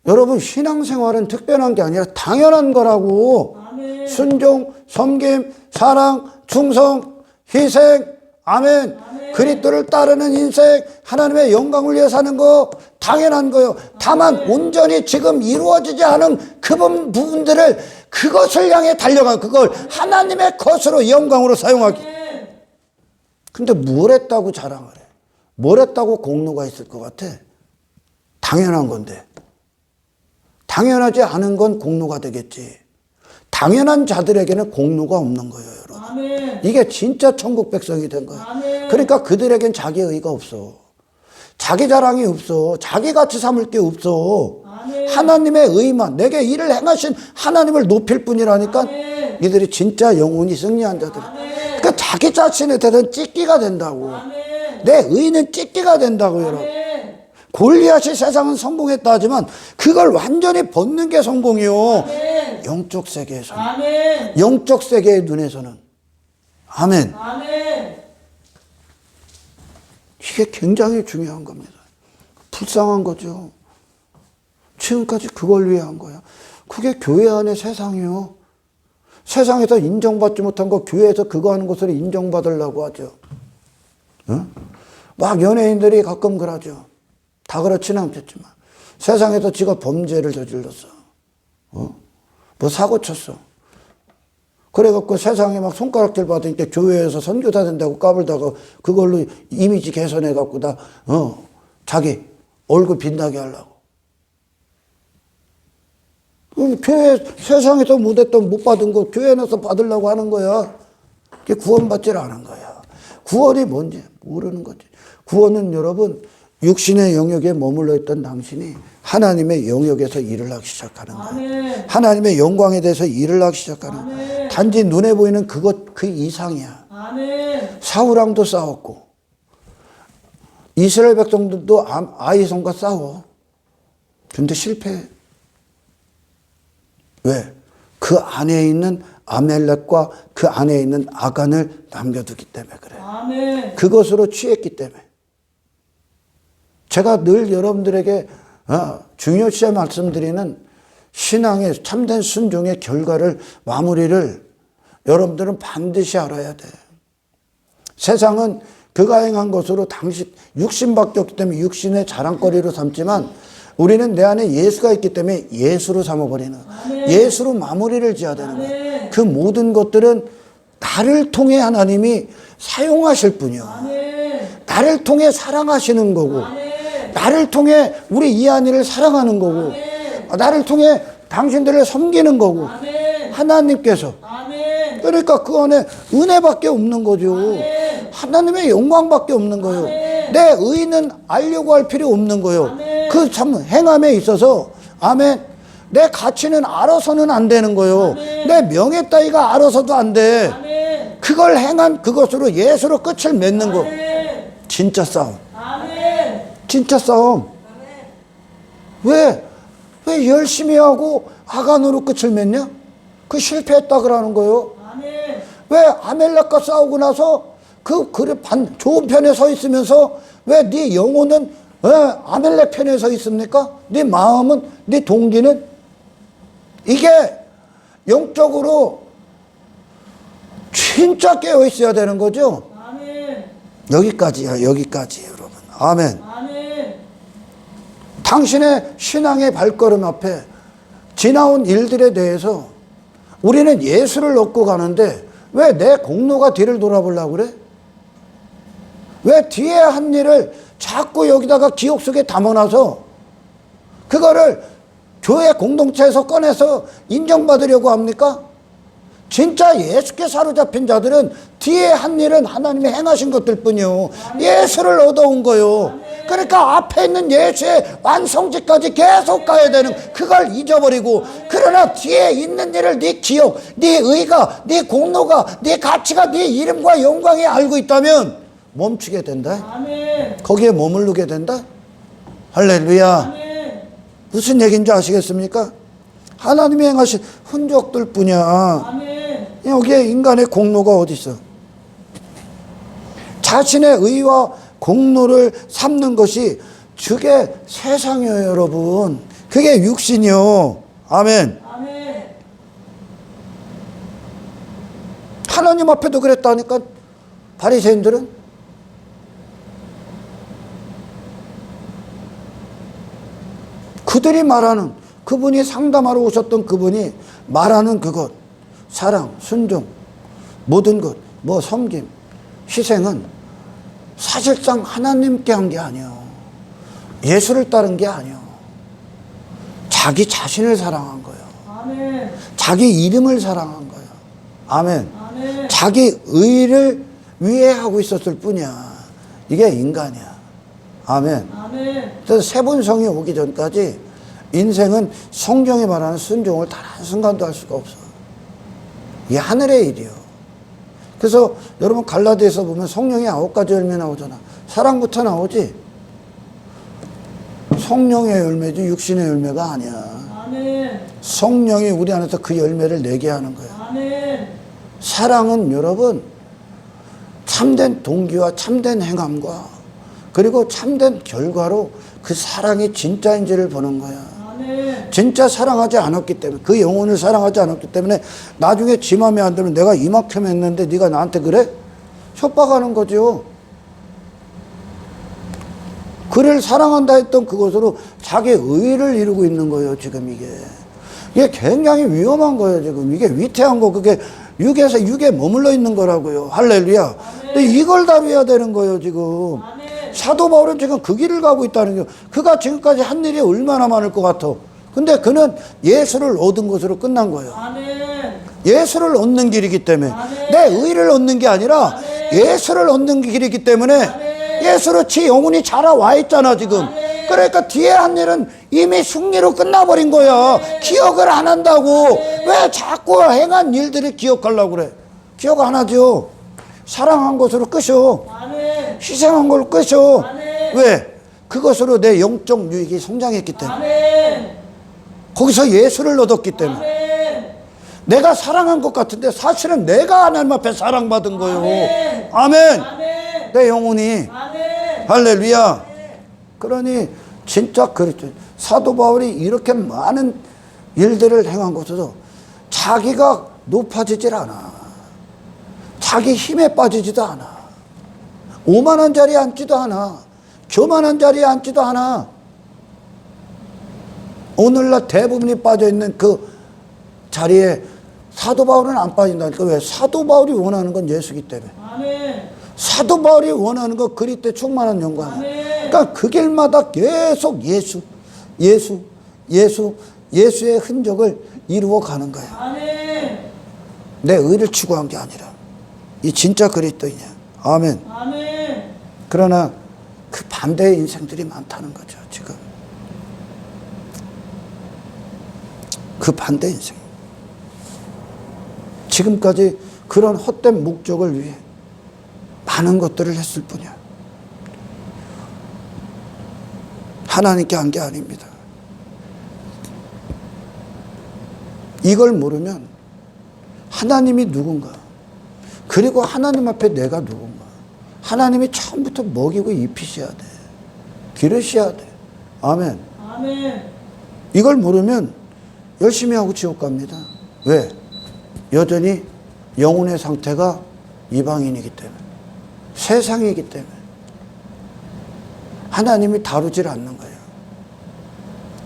[SPEAKER 1] 여러분 신앙생활은 특별한 게 아니라 당연한 거라고.
[SPEAKER 2] 아멘.
[SPEAKER 1] 순종, 섬김, 사랑, 충성, 희생. 아멘.
[SPEAKER 2] 아멘.
[SPEAKER 1] 그리스도를 따르는 인생, 하나님의 영광을 위해 사는 거 당연한 거예요. 다만 온전히 지금 이루어지지 않은 그 부분들을 그것을 향해 달려가 그걸 하나님의 것으로 영광으로 사용하기.
[SPEAKER 2] 아멘.
[SPEAKER 1] 근데 뭘 했다고 자랑을 해? 뭘 했다고 공로가 있을 것 같아? 당연한 건데. 당연하지 않은 건 공로가 되겠지. 당연한 자들에게는 공로가 없는 거예요, 여러분.
[SPEAKER 2] 아멘.
[SPEAKER 1] 이게 진짜 천국 백성이 된 거야.
[SPEAKER 2] 아멘.
[SPEAKER 1] 그러니까 그들에겐 자기 의가 없어. 자기 자랑이 없어. 자기 같이 삼을 게 없어.
[SPEAKER 2] 아멘.
[SPEAKER 1] 하나님의 의만, 내게 일을 행하신 하나님을 높일 뿐이라니까.
[SPEAKER 2] 아멘.
[SPEAKER 1] 이들이 진짜 영혼이 승리한 자들.
[SPEAKER 2] 아멘.
[SPEAKER 1] 그러니까 자기 자신에 대해서는 찢기가 된다고.
[SPEAKER 2] 아멘.
[SPEAKER 1] 내 의는 찢기가 된다고, 여러분.
[SPEAKER 2] 아멘.
[SPEAKER 1] 골리앗이 세상은 성공했다 하지만 그걸 완전히 벗는 게 성공이요.
[SPEAKER 2] 아멘.
[SPEAKER 1] 영적 세계에서는.
[SPEAKER 2] 아멘.
[SPEAKER 1] 영적 세계의 눈에서는. 아멘.
[SPEAKER 2] 아멘.
[SPEAKER 1] 이게 굉장히 중요한 겁니다. 불쌍한 거죠. 지금까지 그걸 위해 한 거야. 그게 교회 안의 세상이요. 세상에서 인정받지 못한 거 교회에서 그거 하는 것을 인정받으려고 하죠. 응? 막 연예인들이 가끔 그러죠. 다 그렇지는 않겠지만 세상에서 지가 범죄를 저질렀어. 뭐 사고 쳤어. 그래갖고 세상에 막 손가락질 받으니까 교회에서 선교사 된다고 까불다가 그걸로 이미지 개선해갖고 다 자기 얼굴 빛나게 하려고. 교회 세상에서 못했던 못 받은 거 교회 나서 받으려고 하는 거야. 그게 구원받지를 않은 거야. 구원이 뭔지 모르는 거지. 구원은 여러분 육신의 영역에 머물러 있던 당신이 하나님의 영역에서 일을 하기 시작하는 거야.
[SPEAKER 2] 아멘.
[SPEAKER 1] 하나님의 영광에 대해서 일을 하기 시작하는 거야.
[SPEAKER 2] 아멘.
[SPEAKER 1] 단지 눈에 보이는 그것 그 이상이야.
[SPEAKER 2] 아멘.
[SPEAKER 1] 사울왕도 싸웠고 이스라엘 백성들도 아이성과 싸워. 근데 실패해. 왜? 그 안에 있는 아멜렉과 그 안에 있는 아간을 남겨두기 때문에 그래.
[SPEAKER 2] 아멘.
[SPEAKER 1] 그것으로 취했기 때문에. 제가 늘 여러분들에게 중요시 말씀드리는 신앙의 참된 순종의 결과를 마무리를 여러분들은 반드시 알아야 돼. 세상은 그가 행한 것으로 당신 육신밖에 없기 때문에 육신의 자랑거리로 삼지만 우리는 내 안에 예수가 있기 때문에 예수로 삼아버리는, 예수로 마무리를 지어야 되는 거예요. 그 모든 것들은 나를 통해 하나님이 사용하실 분이요. 나를 통해 사랑하시는 거고, 나를 통해 우리 이한이를 사랑하는 거고, 나를 통해 당신들을 섬기는 거고, 하나님께서. 그러니까 그 안에 은혜밖에 없는 거죠. 하나님의 영광밖에 없는 거예요. 내 의는 알려고 할 필요 없는 거예요. 그 참 행함에 있어서, 아멘, 내 가치는 알아서는 안 되는 거예요. 내 명예 따위가 알아서도 안 돼. 그걸 행한 그것으로 예수로 끝을 맺는 거. 진짜 싸움. 진짜 싸움. 왜 열심히 하고 아간으로 끝을 맺냐? 그 실패했다 그러는 거예요. 왜 아멜렉과 싸우고 나서 좋은 편에 서 있으면서 왜 네 영혼은 왜 아멜렉 편에 서 있습니까? 네 마음은, 네 동기는? 이게 영적으로 진짜 깨어 있어야 되는 거죠. 여기까지야, 여기까지 여러분. 아멘. 당신의 신앙의 발걸음 앞에 지나온 일들에 대해서 우리는 예수를 얻고 가는데 왜 내 공로가 뒤를 돌아보려고 그래? 왜 뒤에 한 일을 자꾸 여기다가 기억 속에 담아놔서 그거를 교회 공동체에서 꺼내서 인정받으려고 합니까? 진짜 예수께 사로잡힌 자들은 뒤에 한 일은 하나님이 행하신 것들 뿐이요. 예수를 얻어온 거요. 그러니까 앞에 있는 예수의 완성지까지 계속 가야 되는, 그걸 잊어버리고, 그러나 뒤에 있는 일을 네 기억, 네 의가, 네 공로가, 네 가치가, 네 이름과 영광이 알고 있다면 멈추게 된다. 거기에 머무르게 된다. 할렐루야. 무슨 얘기인지 아시겠습니까? 하나님이 행하신 흔적들 뿐이야. 여기에 인간의 공로가 어디 있어? 자신의 의와 공로를 삼는 것이 그게 세상이에요, 여러분. 그게 육신이요. 아멘. 하나님 앞에도 그랬다니까. 바리새인들은 그들이 말하는, 그분이 상담하러 오셨던 그분이 말하는 그것, 사랑, 순종, 모든 것, 섬김, 희생은 사실상 하나님께 한 게 아니에요. 예수를 따른 게 아니에요. 자기 자신을 사랑한 거예요. 자기 이름을 사랑한 거예요. 아멘. 자기 의를 위해 하고 있었을 뿐이야. 이게 인간이야. 아멘. 그래서 세번성이 오기 전까지 인생은 성경이 말하는 순종을 단 한순간도 할 수가 없어. 이게 하늘의 일이요. 그래서 여러분 갈라디아서 보면 성령이 9가지 열매 나오잖아. 사랑부터 나오지. 성령의 열매지 육신의 열매가 아니야. 성령이 우리 안에서 그 열매를 내게 하는 거예요. 사랑은 여러분 참된 동기와 참된 행함과 그리고 참된 결과로 그 사랑이 진짜인지를 보는 거야. 진짜 사랑하지 않았기 때문에, 그 영혼을 사랑하지 않았기 때문에 나중에 지 맘에 안 들면 내가 이만큼 했는데 네가 나한테 그래? 협박하는 거죠. 그를 사랑한다 했던 그것으로 자기 의를 이루고 있는 거예요. 지금 이게 굉장히 위험한 거예요. 지금 이게 위태한 거, 그게 육에 머물러 있는 거라고요. 할렐루야. 근데 이걸 다루어야 되는 거예요. 지금 사도 바울은 지금 그 길을 가고 있다는 거예요. 그가 지금까지 한 일이 얼마나 많을 것 같아. 근데 그는 예수를 얻은 것으로 끝난 거예요. 예수를 얻는 길이기 때문에, 내 의를 얻는 게 아니라 예수를 얻는 길이기 때문에 예수로 지 영혼이 자라와 있잖아 지금. 그러니까 뒤에 한 일은 이미 승리로 끝나버린 거야. 기억을 안 한다고. 왜 자꾸 행한 일들을 기억하려고 그래? 기억 안 하죠. 사랑한 것으로 끝이요. 희생한 걸로 끝이요. 왜? 그것으로 내 영적 유익이 성장했기 때문에. 거기서 예수를 얻었기 때문에. 내가 사랑한 것 같은데 사실은 내가 하나님 앞에 사랑받은 거예요. 아멘. 내 영혼이. 할렐루야. 그러니 진짜 그렇죠. 사도 바울이 이렇게 많은 일들을 행한 것으로 자기가 높아지질 않아. 자기 힘에 빠지지도 않아. 오만한 자리에 앉지도 않아. 교만한 자리에 앉지도 않아. 오늘날 대부분이 빠져있는 그 자리에 사도 바울은 안 빠진다니까. 왜? 사도 바울이 원하는 건 예수기 때문에.
[SPEAKER 2] 아멘.
[SPEAKER 1] 사도 바울이 원하는 건 그리스도의 충만한 영광.
[SPEAKER 2] 아멘.
[SPEAKER 1] 그러니까 그 길마다 계속 예수의 흔적을 이루어 가는 거야.
[SPEAKER 2] 아멘.
[SPEAKER 1] 내 의를 추구한 게 아니라 이 진짜 그리스도이냐. 아멘.
[SPEAKER 2] 아멘.
[SPEAKER 1] 그러나 그 반대의 인생들이 많다는 거죠, 지금. 그 반대 인생. 지금까지 그런 헛된 목적을 위해 많은 것들을 했을 뿐이야. 하나님께 한 게 아닙니다. 이걸 모르면 하나님이 누군가, 그리고 하나님 앞에 내가 누군가, 하나님이 처음부터 먹이고 입히셔야 돼. 기르셔야 돼. 아멘.
[SPEAKER 2] 아멘.
[SPEAKER 1] 이걸 모르면 열심히 하고 지옥 갑니다. 왜? 여전히 영혼의 상태가 이방인이기 때문에, 세상이기 때문에 하나님이 다루질 않는 거예요.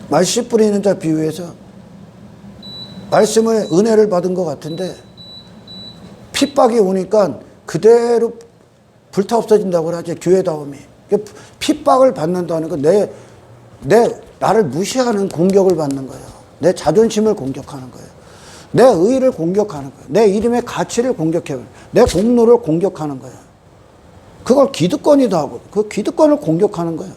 [SPEAKER 1] 말씨 뿌리는 자 비유해서 말씀을 은혜를 받은 것 같은데 핍박이 오니까 그대로 불타 없어진다고 하지. 교회다움이. 핍박을 받는다는 건 나를 무시하는 공격을 받는 거예요. 내 자존심을 공격하는 거예요. 내 의의를 공격하는 거예요. 내 이름의 가치를 공격해요. 내 공로를 공격하는 거예요. 그걸 기득권이다 하고 그 기득권을 공격하는 거예요.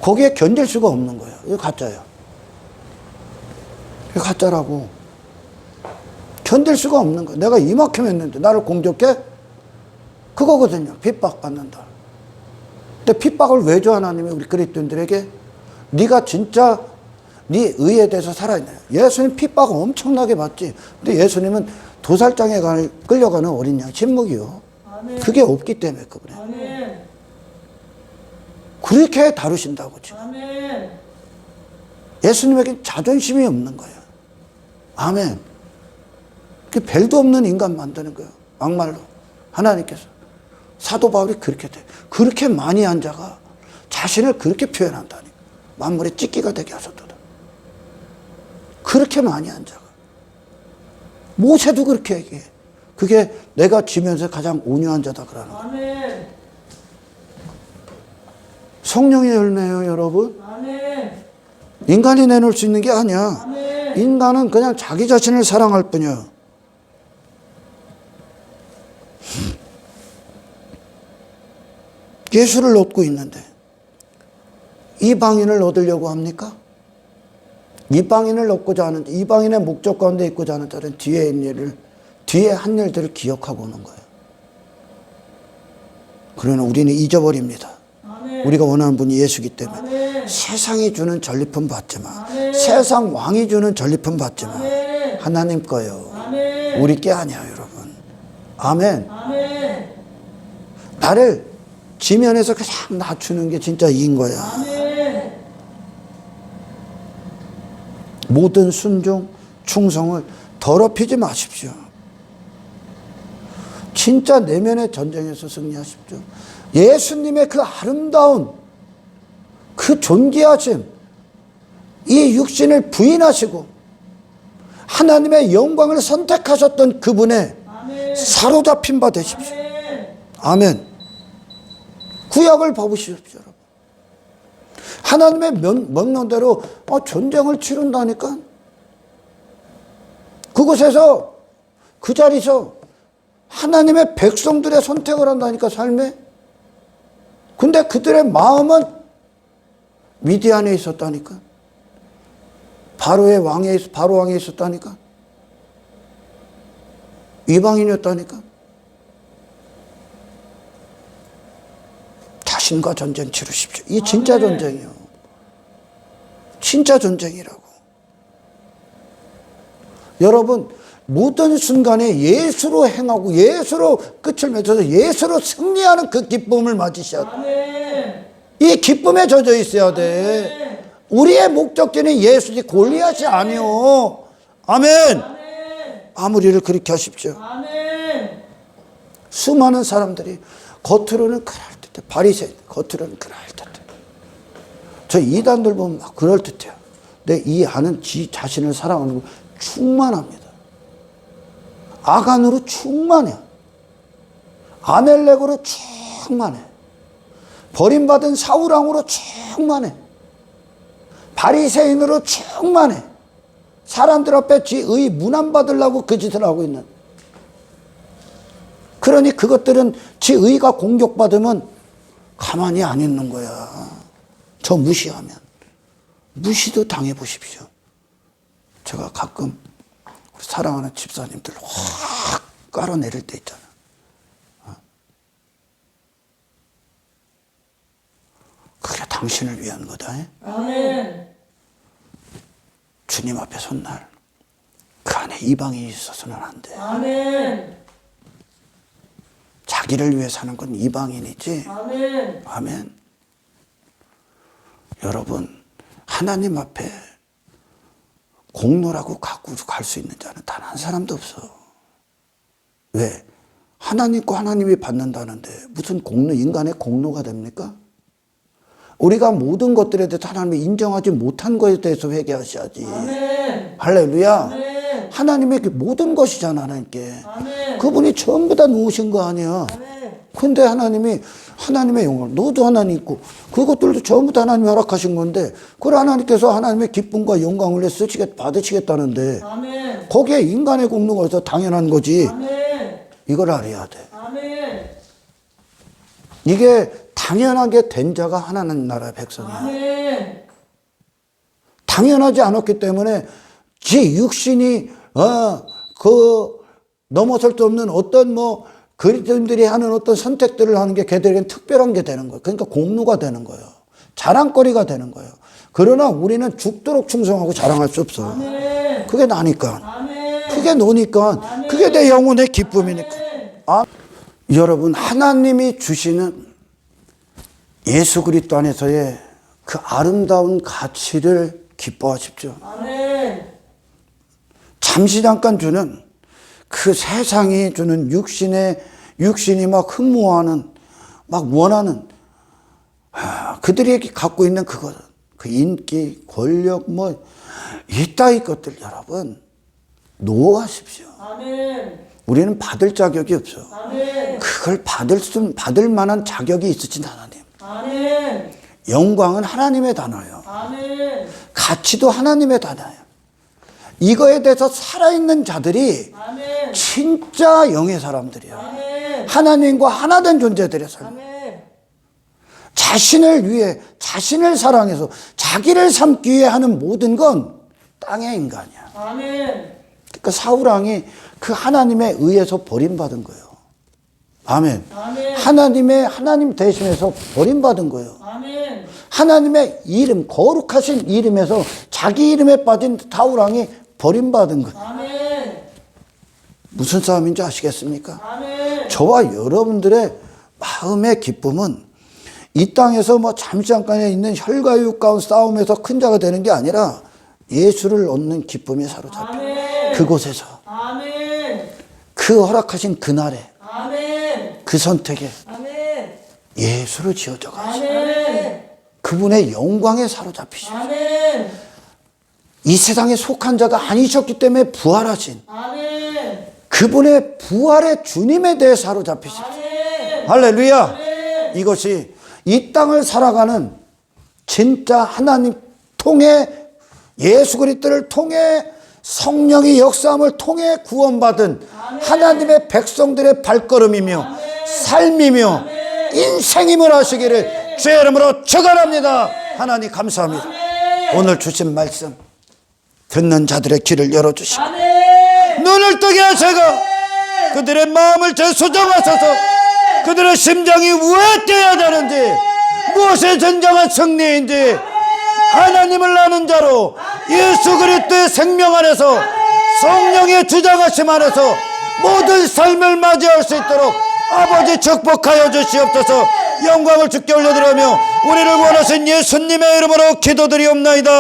[SPEAKER 1] 거기에 견딜 수가 없는 거예요. 이거 가짜예요. 이거 가짜라고. 견딜 수가 없는 거예요. 내가 이만큼 했는데 나를 공격해? 그거거든요. 핍박받는다. 근데 핍박을 왜 줘 하나님이 우리 그리스도인들에게? 네가 진짜 네 의에 대해서 살아있냐. 예수님 핍박을 엄청나게 받지. 근데 예수님은 도살장에 끌려가는 어린 양 침묵이요.
[SPEAKER 2] 아멘.
[SPEAKER 1] 그게 없기 때문에 그분에.
[SPEAKER 2] 아멘.
[SPEAKER 1] 그렇게 다루신다고 지금.
[SPEAKER 2] 아멘.
[SPEAKER 1] 예수님에게 자존심이 없는 거예요. 아멘. 그 별도 없는 인간 만드는 거예요. 막말로. 하나님께서. 사도 바울이 그렇게 돼. 그렇게 많이 한 자가 자신을 그렇게 표현한다니. 만물에 찢기가 되게 하셨도다. 그렇게 많이 한 자가. 모세도 그렇게 얘기해. 그게 내가 지면서 가장 온유한 자다 그러는 거예요.
[SPEAKER 2] 아멘.
[SPEAKER 1] 성령의 열매예요, 여러분.
[SPEAKER 2] 아멘.
[SPEAKER 1] 인간이 내놓을 수 있는 게 아니야.
[SPEAKER 2] 아멘.
[SPEAKER 1] 인간은 그냥 자기 자신을 사랑할 뿐이야. 예수를 얻고 있는데 이방인을 얻으려고 합니까? 이방인을 얻고자 하는, 이방인의 목적 가운데 있고자 하는 자는 뒤에 한 일들을 기억하고 오는 거예요. 그러나 우리는 잊어버립니다.
[SPEAKER 2] 아멘.
[SPEAKER 1] 우리가 원하는 분이 예수기 때문에.
[SPEAKER 2] 아멘.
[SPEAKER 1] 세상이 주는 전리품 받지 마.
[SPEAKER 2] 아멘.
[SPEAKER 1] 세상 왕이 주는 전리품 받지 마.
[SPEAKER 2] 아멘.
[SPEAKER 1] 하나님 거요.
[SPEAKER 2] 아멘.
[SPEAKER 1] 우리 게 아니야, 여러분. 아멘.
[SPEAKER 2] 아멘.
[SPEAKER 1] 나를 지면에서 그냥 낮추는 게 진짜 이인 거야.
[SPEAKER 2] 아멘.
[SPEAKER 1] 모든 순종, 충성을 더럽히지 마십시오. 진짜 내면의 전쟁에서 승리하십시오. 예수님의 그 아름다운 그 존귀하신 이 육신을 부인하시고 하나님의 영광을 선택하셨던 그분의
[SPEAKER 2] 아멘.
[SPEAKER 1] 사로잡힌 바 되십시오.
[SPEAKER 2] 아멘.
[SPEAKER 1] 아멘. 구약을 봐보십시오, 여러분. 하나님의 명령대로 전쟁을 치른다니까. 그곳에서 그 자리에서 하나님의 백성들의 선택을 한다니까, 삶에. 근데 그들의 마음은 미디안에 있었다니까. 바로 왕에 있었다니까. 이방인이었다니까. 자신과 전쟁 치르십시오. 이 진짜
[SPEAKER 2] 아멘.
[SPEAKER 1] 전쟁이요. 진짜 전쟁이라고. 여러분, 모든 순간에 예수로 행하고 예수로 끝을 맺어서 예수로 승리하는 그 기쁨을 맞으셔야 돼.
[SPEAKER 2] 아멘.
[SPEAKER 1] 이 기쁨에 젖어 있어야 돼.
[SPEAKER 2] 아멘.
[SPEAKER 1] 우리의 목적지는 예수지 골리앗이 아니요. 아멘.
[SPEAKER 2] 아멘.
[SPEAKER 1] 아무리를 그렇게 하십시오.
[SPEAKER 2] 아멘.
[SPEAKER 1] 수많은 사람들이 겉으로는 그럴듯해. 바리새인 겉으로는 그럴듯해. 저 이단들 보면 막 그럴듯해요. 근데 이 안은 지 자신을 사랑하는 거 충만합니다. 아간으로 충만해요. 아멜렉으로 충만해. 버림받은 사울왕으로 충만해. 바리새인으로 충만해. 사람들 앞에 지의 문안 받으려고 그 짓을 하고 있는. 그러니 그것들은 지의가 공격받으면 가만히 안 있는 거야. 저 무시하면. 무시도 당해보십시오. 제가 가끔 우리 사랑하는 집사님들 확 깔아내릴 때 있잖아. 그게 당신을 위한 거다.
[SPEAKER 2] 아멘.
[SPEAKER 1] 주님 앞에 선 날 그 안에 이방인이 있어서는 안 돼.
[SPEAKER 2] 아멘.
[SPEAKER 1] 자기를 위해 사는 건 이방인이지.
[SPEAKER 2] 아멘.
[SPEAKER 1] 아멘. 여러분, 하나님 앞에 공로라고 갖고 갈 수 있는 자는 단 한 사람도 없어. 왜? 하나님과 하나님이 받는다는데 무슨 공로, 인간의 공로가 됩니까? 우리가 모든 것들에 대해서 하나님이 인정하지 못한 것에 대해서 회개하셔야지.
[SPEAKER 2] 아멘.
[SPEAKER 1] 할렐루야.
[SPEAKER 2] 아멘.
[SPEAKER 1] 하나님의 모든 것이잖아, 하나님께.
[SPEAKER 2] 아멘.
[SPEAKER 1] 그분이 전부 다 놓으신 거 아니야.
[SPEAKER 2] 아멘.
[SPEAKER 1] 근데 하나님이 하나님의 영광, 너도 하나님 있고 그것들도 전부 다 하나님이 허락하신 건데 그걸 하나님께서 하나님의 기쁨과 영광을 받으시겠다는데
[SPEAKER 2] 아멘.
[SPEAKER 1] 거기에 인간의 공로가 있어 당연한 거지.
[SPEAKER 2] 아멘.
[SPEAKER 1] 이걸 알아야 돼.
[SPEAKER 2] 아멘.
[SPEAKER 1] 이게 당연하게 된 자가 하나님 나라의 백성이야.
[SPEAKER 2] 아멘.
[SPEAKER 1] 당연하지 않았기 때문에 지 육신이 넘어설 수 없는 어떤 그리스도인들이 하는 어떤 선택들을 하는 게 걔들에겐 특별한 게 되는 거예요. 그러니까 공로가 되는 거예요. 자랑거리가 되는 거예요. 그러나 우리는 죽도록 충성하고 자랑할 수 없어.
[SPEAKER 2] 아멘.
[SPEAKER 1] 그게 나니까.
[SPEAKER 2] 아멘.
[SPEAKER 1] 그게 너니까. 그게 내 영혼의 기쁨이니까. 여러분, 하나님이 주시는 예수 그리스도 안에서의 그 아름다운 가치를 기뻐하십시오.
[SPEAKER 2] 아멘.
[SPEAKER 1] 잠시 잠깐 주는 그 세상이 주는 육신이 막 흠모하는, 막 원하는, 그들이 갖고 있는 그것, 그 인기, 권력, 이따위 것들 여러분, 노하십시오.
[SPEAKER 2] 아멘.
[SPEAKER 1] 우리는 받을 자격이 없어.
[SPEAKER 2] 아멘.
[SPEAKER 1] 그걸 받을 만한 자격이 있으신 하나님.
[SPEAKER 2] 아멘.
[SPEAKER 1] 영광은 하나님의 단어예요.
[SPEAKER 2] 아멘.
[SPEAKER 1] 가치도 하나님의 단어예요. 이거에 대해서 살아있는 자들이
[SPEAKER 2] 아멘.
[SPEAKER 1] 진짜 영의 사람들이야.
[SPEAKER 2] 아멘.
[SPEAKER 1] 하나님과 하나 된 존재들의 삶.
[SPEAKER 2] 아멘.
[SPEAKER 1] 자신을 위해, 자신을 사랑해서 자기를 삼기 위해 하는 모든 건 땅의 인간이야.
[SPEAKER 2] 아멘.
[SPEAKER 1] 그러니까 사울왕이 그 하나님에 의해서 버림받은 거예요. 아멘.
[SPEAKER 2] 아멘.
[SPEAKER 1] 하나님 대신해서 버림받은 거예요.
[SPEAKER 2] 아멘.
[SPEAKER 1] 하나님의 이름, 거룩하신 이름에서 자기 이름에 빠진 사울왕이 버림받은 거예요.
[SPEAKER 2] 아멘.
[SPEAKER 1] 무슨 싸움인지 아시겠습니까?
[SPEAKER 2] 아멘.
[SPEAKER 1] 저와 여러분들의 마음의 기쁨은 이 땅에서 잠시 잠깐에 있는 혈과육 가운 싸움에서 큰 자가 되는 게 아니라 예수를 얻는 기쁨에 사로잡혀.
[SPEAKER 2] 아멘.
[SPEAKER 1] 그곳에서.
[SPEAKER 2] 아멘.
[SPEAKER 1] 그 허락하신 그날에.
[SPEAKER 2] 아멘.
[SPEAKER 1] 그 선택에.
[SPEAKER 2] 아멘.
[SPEAKER 1] 예수를 지어져 가시고.
[SPEAKER 2] 아멘.
[SPEAKER 1] 그분의 영광에 사로잡히시고.
[SPEAKER 2] 아멘.
[SPEAKER 1] 이 세상에 속한 자가 아니셨기 때문에 부활하신
[SPEAKER 2] 아멘.
[SPEAKER 1] 그분의 부활의 주님에 대해 사로잡히십시오.
[SPEAKER 2] 아멘.
[SPEAKER 1] 할렐루야.
[SPEAKER 2] 아멘.
[SPEAKER 1] 이것이 이 땅을 살아가는 진짜 하나님 통해 예수 그리스도를 통해 성령의 역사함을 통해 구원받은 하나님의 백성들의 발걸음이며 삶이며 인생임을 하시기를 주의 이름으로 축원합니다. 하나님 감사합니다. 오늘 주신 말씀 듣는 자들의 귀를 열어주시고 눈을 뜨게 하시고 그들의 마음을 재수정하셔서 그들의 심장이 왜 뛰어야 되는지 무엇이 진정한 승리인지 하나님을 아는 자로 예수 그리스도의 생명 안에서 성령의 주장하심 안에서 모든 삶을 맞이할 수 있도록 아버지 축복하여 주시옵소서. 영광을 주께 올려드리며 우리를 원하신 예수님의 이름으로 기도드리옵나이다.